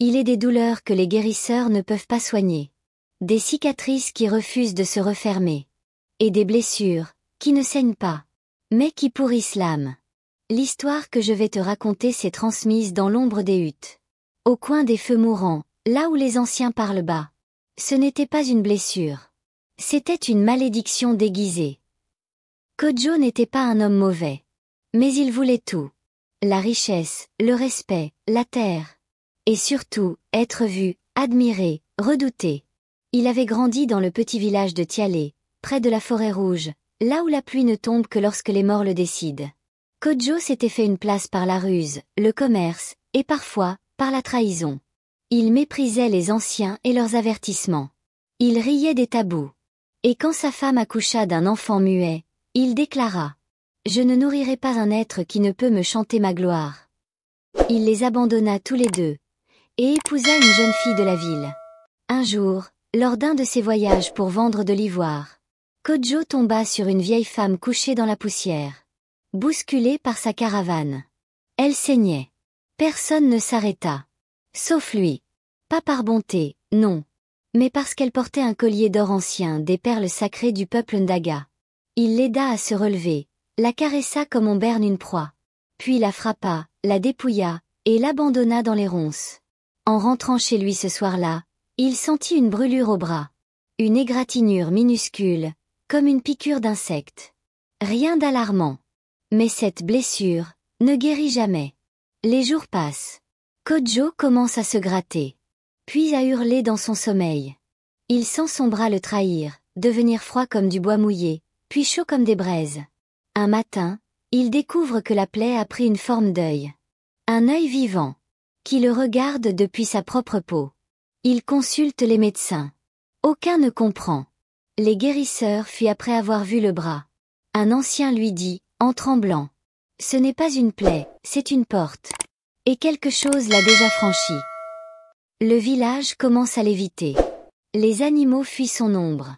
Il est des douleurs que les guérisseurs ne peuvent pas soigner. Des cicatrices qui refusent de se refermer. Et des blessures, qui ne saignent pas, mais qui pourrissent l'âme. L'histoire que je vais te raconter s'est transmise dans l'ombre des huttes. Au coin des feux mourants, là où les anciens parlent bas. Ce n'était pas une blessure. C'était une malédiction déguisée. Kodjo n'était pas un homme mauvais. Mais il voulait tout. La richesse, le respect, la terre. Et surtout, être vu, admiré, redouté. Il avait grandi dans le petit village de Tialé, près de la forêt rouge, là où la pluie ne tombe que lorsque les morts le décident. Kodjo s'était fait une place par la ruse, le commerce, et parfois, par la trahison. Il méprisait les anciens et leurs avertissements. Il riait des tabous. Et quand sa femme accoucha d'un enfant muet, il déclara « Je ne nourrirai pas un être qui ne peut me chanter ma gloire. » Il les abandonna tous les deux, et épousa une jeune fille de la ville. Un jour, lors d'un de ses voyages pour vendre de l'ivoire, Kodjo tomba sur une vieille femme couchée dans la poussière, bousculée par sa caravane. Elle saignait. Personne ne s'arrêta. Sauf lui. Pas par bonté, non. Mais parce qu'elle portait un collier d'or ancien des perles sacrées du peuple Ndaga. Il l'aida à se relever, la caressa comme on berne une proie. Puis la frappa, la dépouilla, et l'abandonna dans les ronces. En rentrant chez lui ce soir-là, il sentit une brûlure au bras. Une égratignure minuscule, comme une piqûre d'insecte. Rien d'alarmant. Mais cette blessure ne guérit jamais. Les jours passent. Kodjo commence à se gratter. Puis à hurler dans son sommeil. Il sent son bras le trahir, devenir froid comme du bois mouillé, puis chaud comme des braises. Un matin, il découvre que la plaie a pris une forme d'œil. Un œil vivant, qui le regarde depuis sa propre peau. Il consulte les médecins. Aucun ne comprend. Les guérisseurs fuient après avoir vu le bras. Un ancien lui dit, en tremblant. Ce n'est pas une plaie, c'est une porte. Et quelque chose l'a déjà franchie. Le village commence à l'éviter. Les animaux fuient son ombre.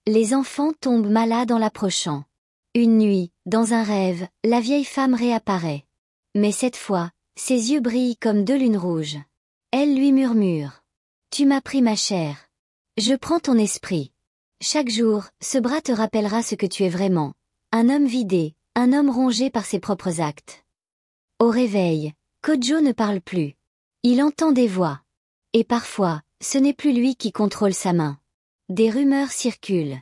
Les enfants tombent malades en l'approchant. Une nuit, dans un rêve, la vieille femme réapparaît. Mais cette fois, ses yeux brillent comme deux lunes rouges. Elle lui murmure. « Tu m'as pris ma chair. Je prends ton esprit. Chaque jour, ce bras te rappellera ce que tu es vraiment. Un homme vidé, un homme rongé par ses propres actes. » Au réveil, Kodjo ne parle plus. Il entend des voix. Et parfois, ce n'est plus lui qui contrôle sa main. Des rumeurs circulent.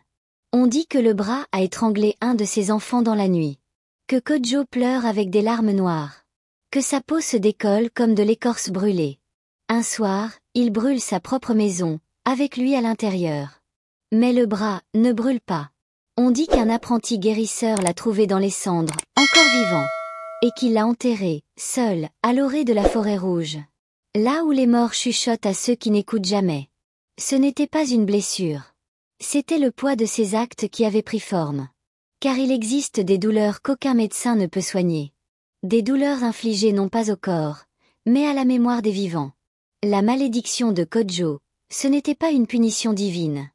On dit que le bras a étranglé un de ses enfants dans la nuit. Que Kodjo pleure avec des larmes noires. Que sa peau se décolle comme de l'écorce brûlée. Un soir, il brûle sa propre maison, avec lui à l'intérieur. Mais le bras ne brûle pas. On dit qu'un apprenti guérisseur l'a trouvé dans les cendres, encore vivant. Et qu'il l'a enterré, seul, à l'orée de la forêt rouge. Là où les morts chuchotent à ceux qui n'écoutent jamais. Ce n'était pas une blessure. C'était le poids de ses actes qui avait pris forme. Car il existe des douleurs qu'aucun médecin ne peut soigner. Des douleurs infligées non pas au corps, mais à la mémoire des vivants. La malédiction de Kodjo, ce n'était pas une punition divine.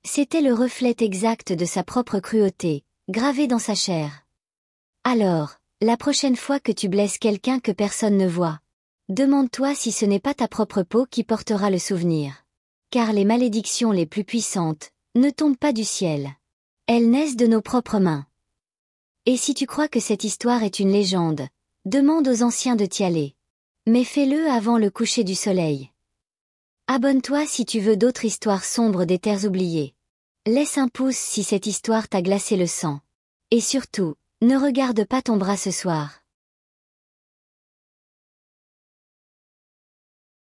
C'était le reflet exact de sa propre cruauté, gravée dans sa chair. Alors, la prochaine fois que tu blesses quelqu'un que personne ne voit, demande-toi si ce n'est pas ta propre peau qui portera le souvenir. Car les malédictions les plus puissantes ne tombent pas du ciel. Elles naissent de nos propres mains. Et si tu crois que cette histoire est une légende, demande aux anciens de Tialé. Mais fais-le avant le coucher du soleil. Abonne-toi si tu veux d'autres histoires sombres des terres oubliées. Laisse un pouce si cette histoire t'a glacé le sang. Et surtout, ne regarde pas ton bras ce soir.